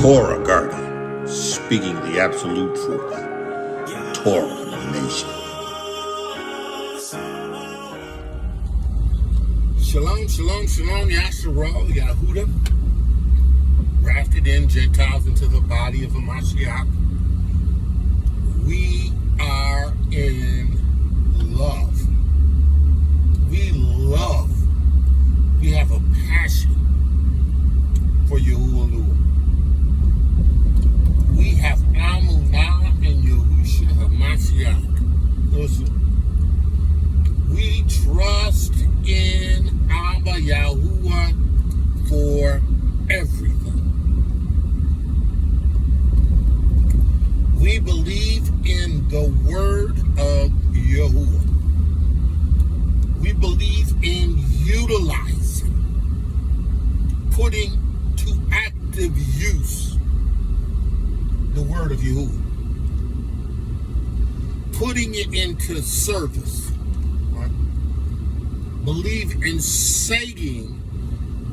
Torah guardian, speaking the absolute truth. Torah nation. Shalom, shalom, shalom, Yashar, Yahudah. Grafted in Gentiles into the body of a Mashiach. We are in love. We love. We have a passion for YAHUAH'S. We have Amunah and YAHUSHA HaMashiach. Listen, we trust in Abba Yahuwah for everything. We believe in the word of Yahuwah. We believe in utilizing, putting to active use the word of Yahuwah, putting it into service. Right? Believe in saying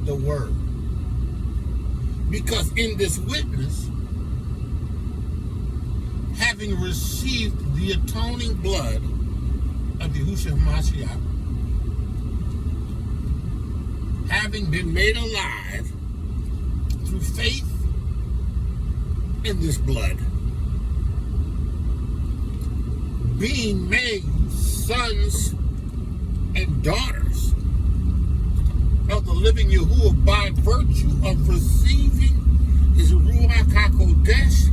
the word, because in this witness, having received the atoning blood of Yahushua HaMashiach, having been made alive through faith in this blood, being made sons and daughters of the living Yahuwah by virtue of receiving his RUACH HaKodesh,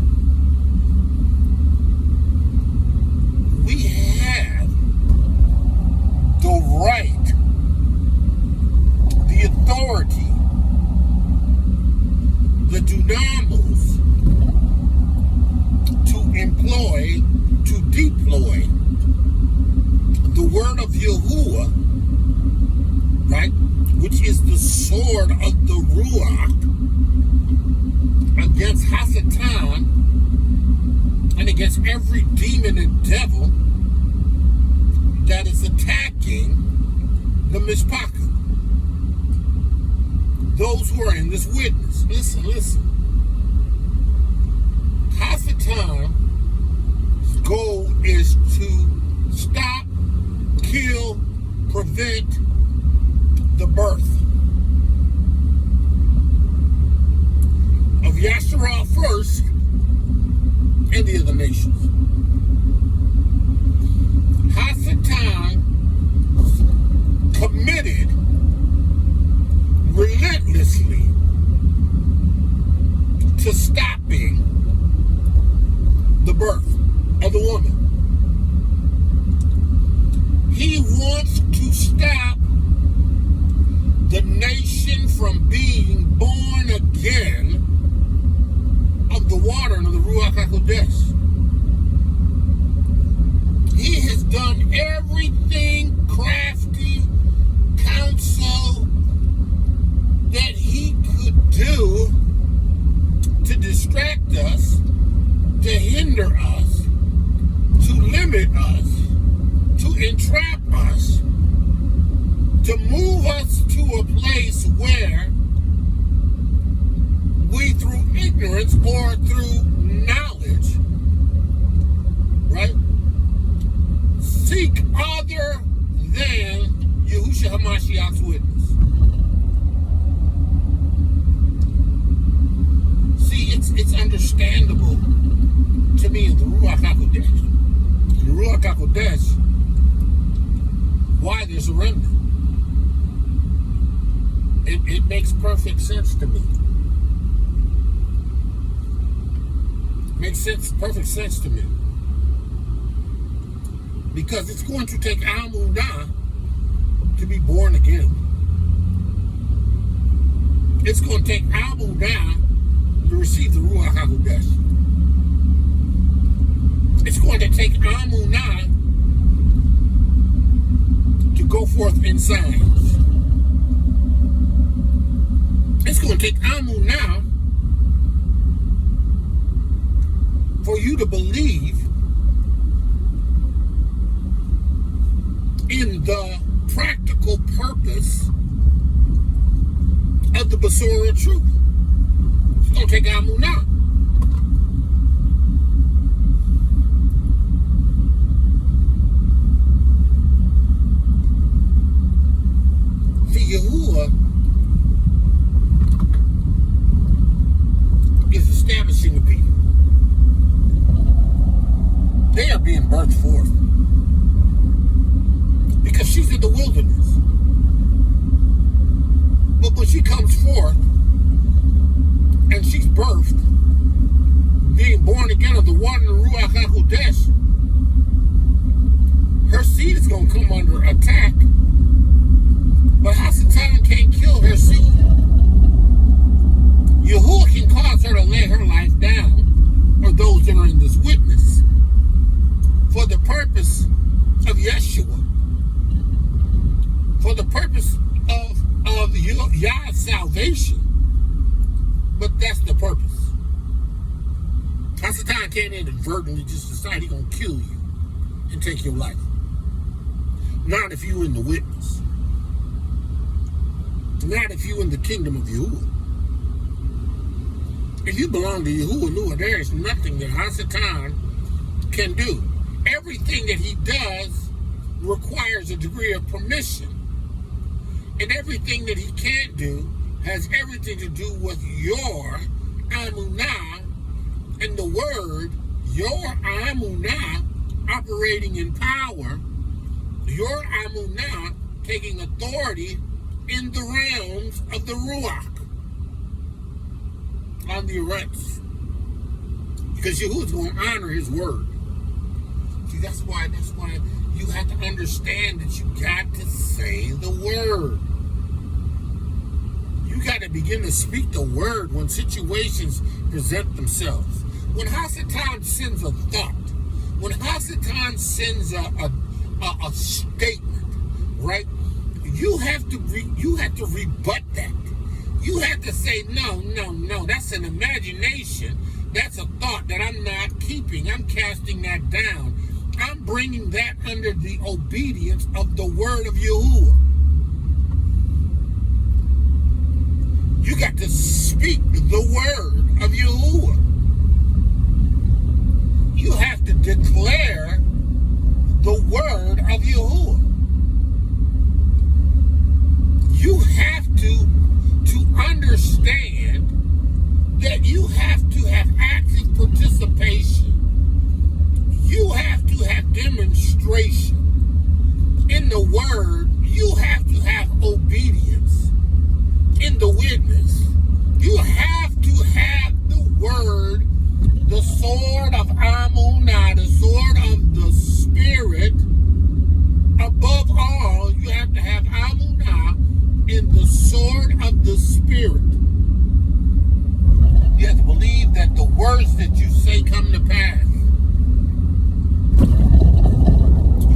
we have the right, the authority, the dunamos to employ, to deploy the word of Yahuwah, right, which is the sword of the Ruach, against Hasatan and against every demon and devil that is attacking the Mishpacha. Those who are in this witness, listen. Hasatan's goal is to stop, kill, prevent the birth of Yashar first and the other nations. Hasatan committed relentlessly to stopping the birth of the woman. He wants to stop the nation from being born again of the water and of the Ruach HaKodesh. He has done everything crafty, counsel that he could do to distract us, to hinder us, to limit us, to entrap us, to move us to a place where we, through ignorance or through knowledge, right, seek other than Yahushua HaMashiach's witness. See, it's understandable to me in the Ruach HaKodesh. In the Ruach HaKodesh, why there's a remnant. It makes perfect sense to me. Perfect sense to me. Because it's going to take Amunah to be born again. It's going to take Amunah to receive the Ruach HaKodesh. It's going to take Amunah to go forth in signs. It's going to take Amunah for you to believe in the practical purpose of the Basora of truth. It's going to take Amunah. See, Yahuwah is establishing the people. They are being birthed forth because she's in the wilderness. But when she comes forth and she's birthed, being born again of the water and the RUACH HaKodesh, her seed is going to come under attack. But Hasatan can't kill her seed. Yahuwah can cause her to lay her life down, or those that are in this witness, for the purpose of Yeshua, for the purpose of Yah's salvation. But that's the purpose. Hasatan can't inadvertently just decide he's going to kill you and take your life. Not if you're in the witness. Not if you're in the kingdom of Yahuwah. If you belong to Yahuwah, there is nothing that Hasatan can do. Everything that he does requires a degree of permission. And everything that he can't do has everything to do with your Amunah and the word, your Amunah operating in power, your Amunah taking authority in the realms of the Ruach on the arrests. Because Yahuwah's going to honor his word. See, that's why you have to understand that you got to say the word. You got to begin to speak the word when situations present themselves. When Hasatan sends a thought, when Hasatan sends a statement, right? You have to rebut that. You have to say, no, that's an imagination. That's a thought that I'm not keeping. I'm casting that down. I'm bringing that under the obedience of the word of Yahuwah. You got to speak the word of Yahuwah. You have to declare the word of Yahuwah. You have to understand that you have to have active participation. You have to have demonstration in the word. You have to have obedience in the witness. You have to have the word, the sword of Amunah, the sword of the Spirit. Above all, you have to have Amunah in the sword of the Spirit. You have to believe that the words that you say come to pass.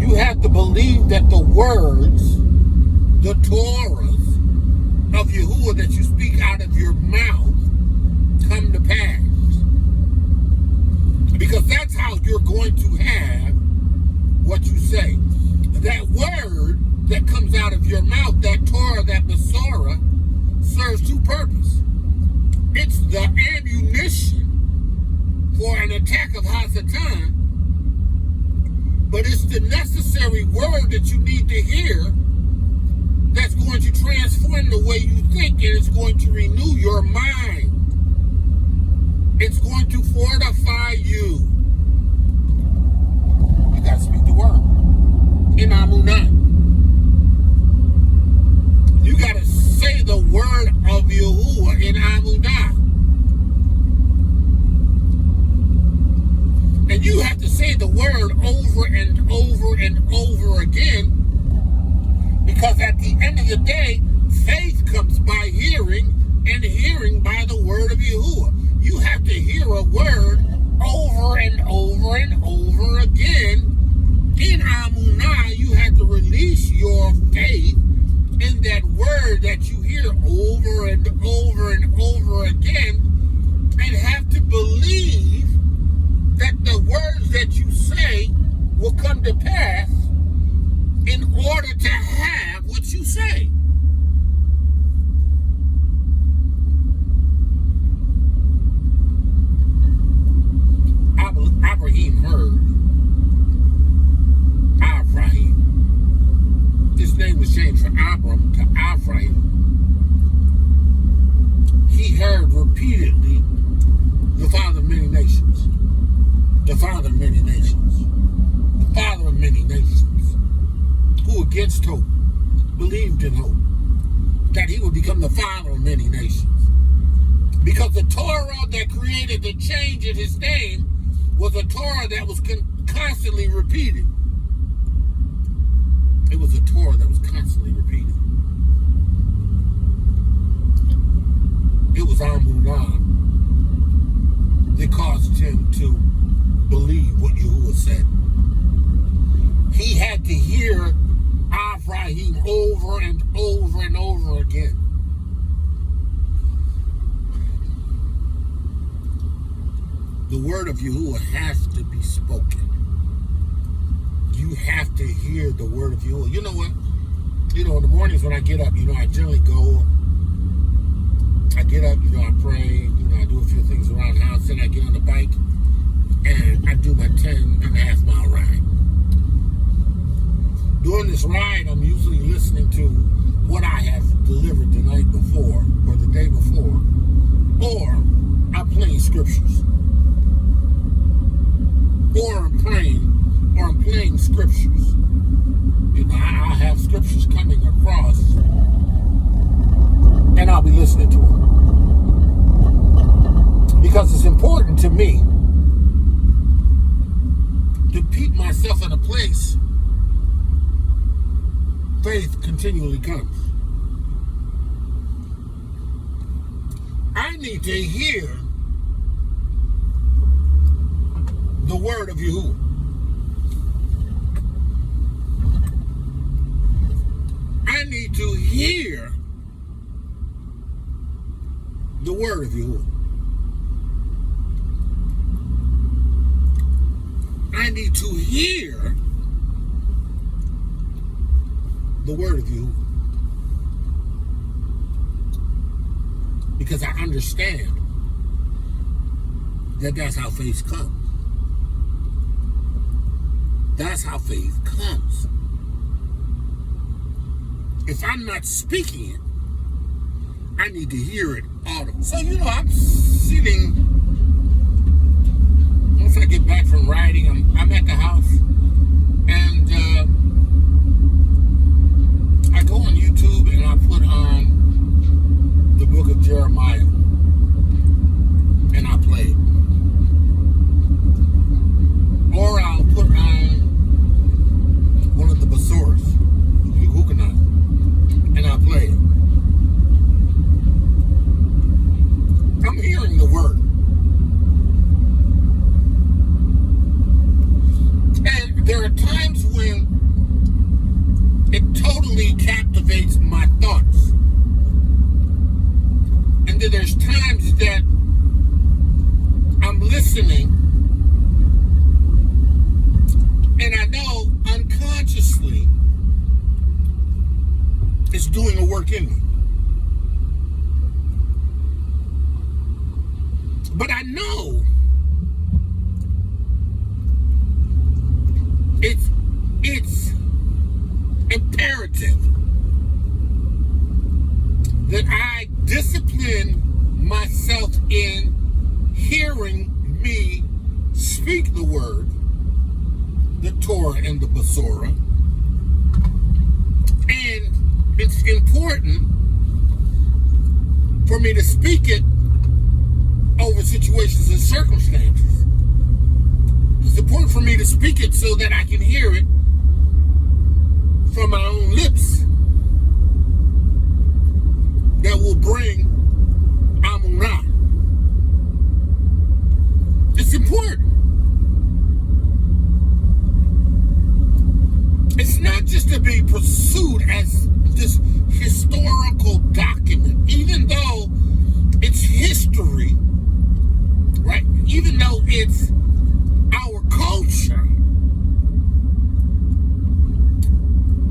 You have to believe that the words, the Torahs of Yahuwah that you speak out of your mouth come to pass. Because that's how you're going to have what you say. That word that comes out of your mouth, that Torah, that Basora, serves two purposes. It's the ammunition for an attack of Hasatan, but it's the necessary word that you need to hear that's going to transform the way you think, and it's going to renew your mind. It's going to fortify you. You got to speak the word in Amunah. You got to say the word of Yahuwah in Amunah. And you have to say the word over and over and over again, because at the end of the day, faith comes by hearing, and repeatedly the father of many nations. The father of many nations. The father of many nations. Who against hope believed in hope that he would become the father of many nations. Because the Torah that created the change in his name was a Torah that was constantly repeated. It was a Torah that was constantly repeated. It was Amunah that caused him to believe what Yahuwah said. He had to hear Avraham over and over and over again. The word of Yahuwah has to be spoken. You have to hear the word of Yahuwah. You know what? In the mornings when I get up, I generally go. I get up, I pray, I do a few things around the house, then I get on the bike, and I do my 10.5 mile ride. During this ride, I'm usually listening to what I have delivered the night before, or the day before, or I'm playing scriptures. Or I'm playing scriptures. I'll have scriptures coming across, and I'll be listening to them. Because it's important to me to keep myself in a place faith continually comes. I need to hear the word of Yahuwah. I need to hear the word of Yahuwah. I need to hear the word of Yahuwah. Because I understand that that's how faith comes. That's how faith comes. If I'm not speaking it, I need to hear it audible. So, I'm sitting, once I get back from riding, I'm at the house, and I go on YouTube and I put on the book of Jeremiah, and I play it. Or I'll put on one of the Basoras, YAHUDAH, and I play it. I'm hearing the word. And there are times when it totally captivates my thoughts. And then there's times that I'm listening, and I know unconsciously it's doing a work in me. But I know it's imperative that I discipline myself in hearing me speak the word, the Torah and the Basora. And it's important for me to speak it over situations and circumstances. It's important for me to speak it so that I can hear it from my own lips that will bring Amunah. It's important. It's not just to be pursued as this historical document, even though it's history, right? Even though it's our culture.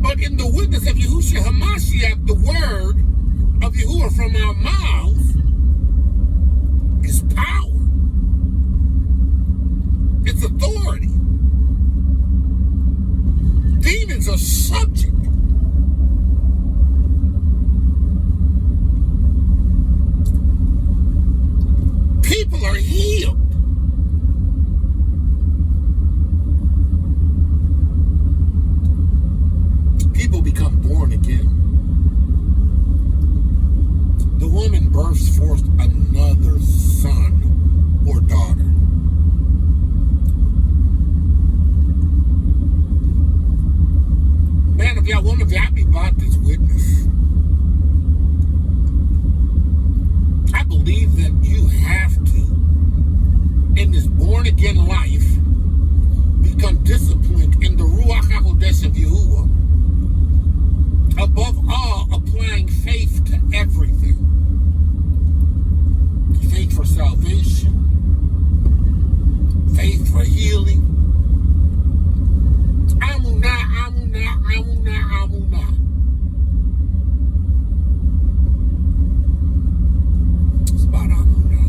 But in the witness of Yahushua HaMashiach, the word of Yahuwah from our mouth people are healed. People become born again. The woman births forth another son or daughter. Man of Yah, woman of Yah, I be about this witness. I believe that you have to, in this born again life, become disciplined in the Ruach HaKodesh of Yahuwah. Above all, applying faith to everything. Faith for salvation, faith for healing. Amunah, Amunah, Amunah, Amunah. It's about Amunah.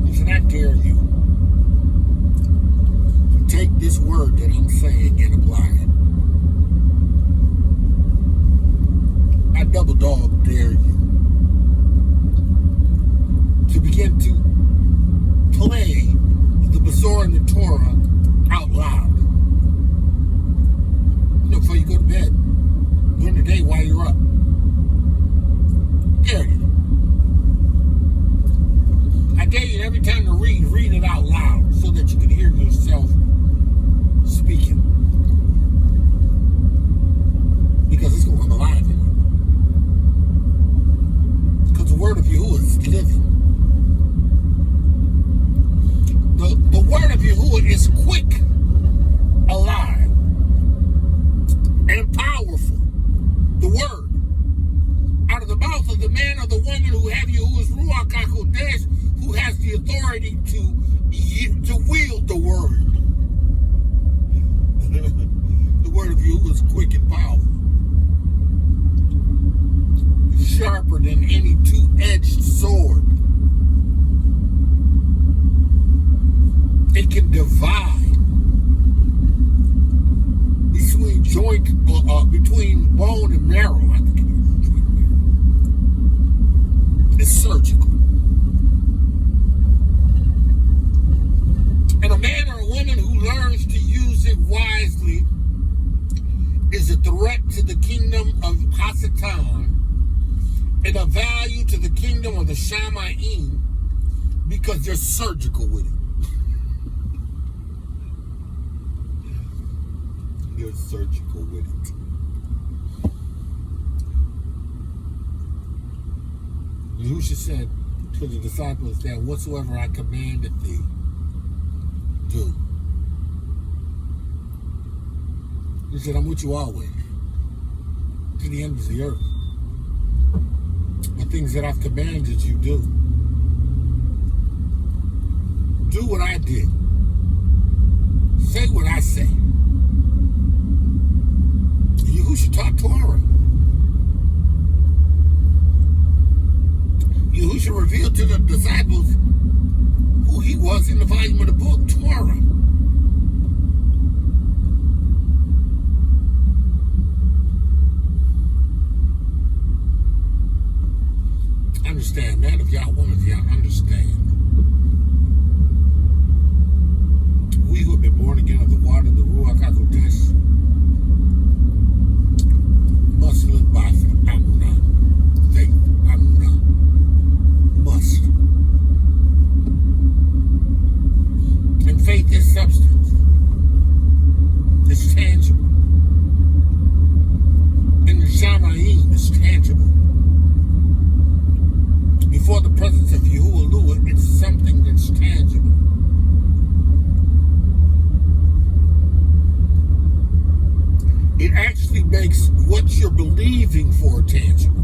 Listen, I dare you to take this word that I'm saying and apply it. I double dog dare you to begin to play the Bazor and the Torah out loud. You know, before you go to bed, during the day while you're up. Dare you. I dare you every time to read it out loud so that you can hear yourself speaking. Because it's going to come alive in you. Because the word of Yahuwah is living. The word of Yahuwah is quick, alive, and powerful. The word out of the mouth of the man or the woman who have Yahuwah's Ruach HaKodesh, who has the authority to wield the word. The word of Yahuwah is quick and powerful. Sharper than any two-edged sword. It can divide between bone and marrow. I think it is. It's surgical. And a man or a woman who learns to use it wisely is a threat to the kingdom of Hasatan and a value to the kingdom of the Shamayim because they're surgical with it. They're surgical with it. Yahusha said to the disciples that whatsoever I commanded thee, do. He said, I'm with you always, to the ends of the earth. The things that I've commanded you do. Do what I did. Say what I say. Yahushua taught Torah. Yahushua revealed to the disciples who he was in the volume of the book, Torah. Understand, man of Yah, woman of Yah, understand. We who have been born again of the water, the Ruach HaKodesh, must live by Amunah, faith, Amunah, must. And faith is substance. It's tangible. And the Shamayim is tangible. Before the presence of Yahuwah, it's something that's tangible. It actually makes what you're believing for tangible.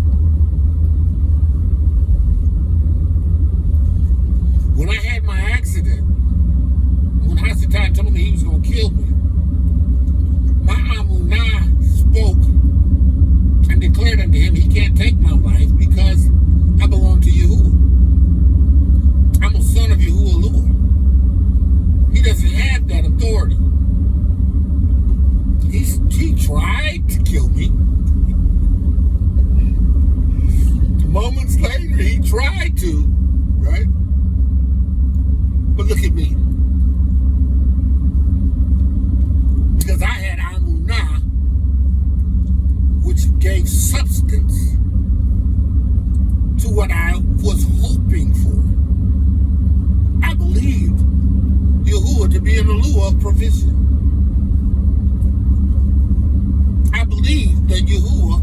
When I had my accident, when Hasatan told me he was going to kill me, my Amunah spoke and declared unto him, he can't take my life because I belong to Yahuwah. I'm a son of Yahuwah. He doesn't have that authority. He tried to kill me. Moments later, he tried to, right? But look at me. Because I had Amunah, which gave substance to what I was hoping for. I believed Yahuwah to be an allure of provision. I believed that Yahuwah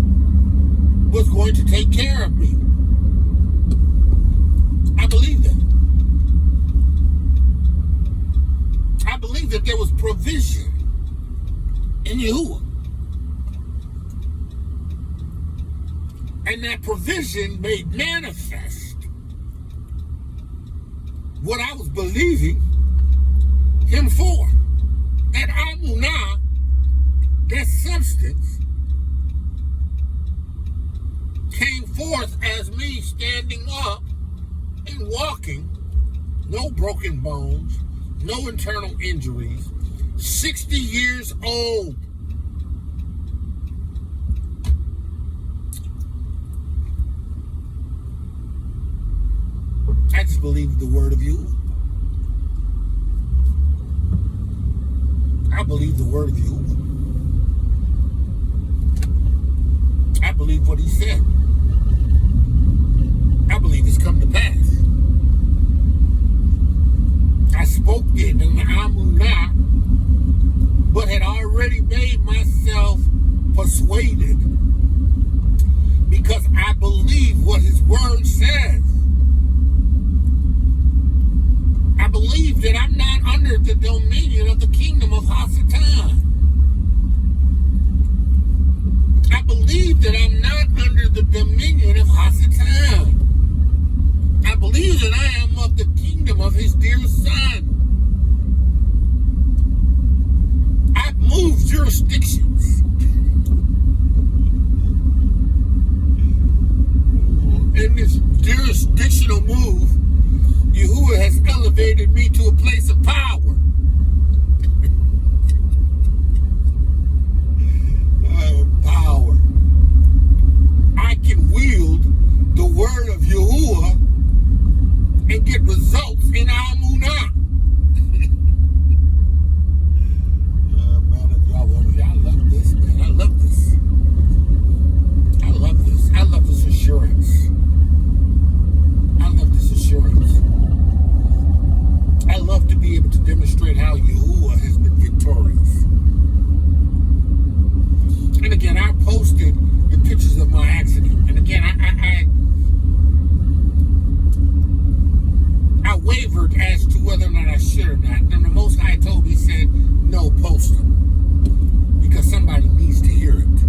was going to take care of me. I believed that. I believed that there was provision in Yahuwah. And that provision made manifest what I was believing him for. That Amunah, that substance, came forth as me standing up and walking, no broken bones, no internal injuries, 60 years old. I just believe the word of you. I believe the word of you. I believe what he said. I believe it's come to pass. I spoke it in the Amunah, but had already made myself persuaded because I believe what his word says. I believe that I'm not under the dominion of the kingdom of Hasatan. I believe that I'm not under the dominion of Hasatan. I believe that I am of the kingdom of his dear son. I've moved jurisdictions. In this jurisdictional move, Yahuwah has elevated me to a place of power. Power. I can wield the word of Yahuwah and get results in Amunah. Man, y'all love this, man. I love this. I love this. I love this assurance. I love this assurance. I love to be able to demonstrate how Yahuwah has been victorious. And again, I posted the pictures of my accident. And again, I wavered as to whether or not I should or not. And the Most High told me, said, no, post them. Because somebody needs to hear it.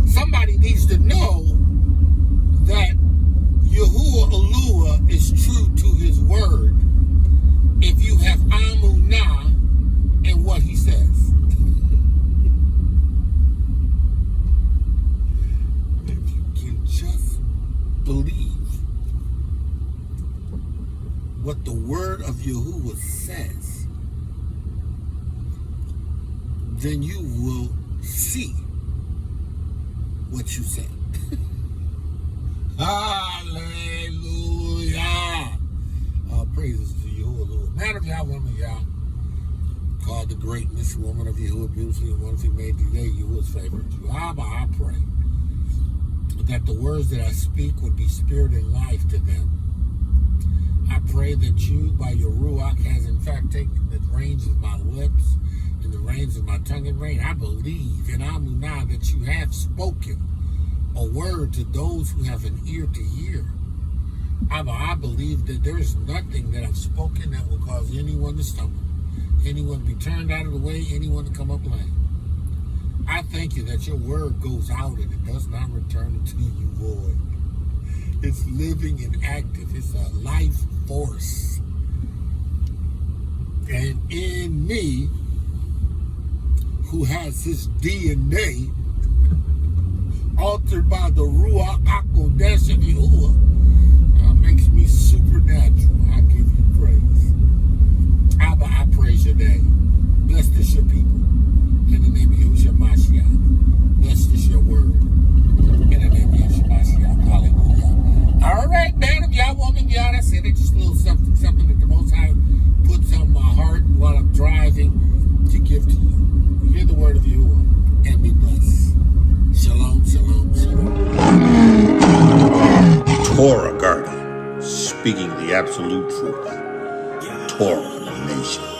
Somebody needs to know that Yahuwah Alua is true to his word if you have Amunah in what he says. If you can just believe what the word of Yahuwah says, then you will see what you said. Hallelujah. Praises to Yahuwah. Man of Yah, woman of Yah, called the greatness, woman of Yahuwah, beautifully and wonderfully made today, Yahuwah's favorite. Abba, I pray that the words that I speak would be spirit and life to them. I pray that you, by your RUACH, has in fact taken the reins of my lips and the reins of my tongue and rein. I believe in Amunah that you have spoken a word to those who have an ear to hear. I believe that there is nothing that I've spoken that will cause anyone to stumble, anyone to be turned out of the way, anyone to come up lame. I thank you that your word goes out and it does not return to you void. It's living and active. It's a life force. And in me, who has his DNA altered by the Ruach HaKodesh of Yahuwah, makes me supernatural. I give you praise. Abba, I praise your name. Bless this your people. In the name of Yahushua Mashiach. Bless this your word. In the name of Yahushua Mashiach. Hallelujah. All right, man. speaking the absolute truth. Torah nation.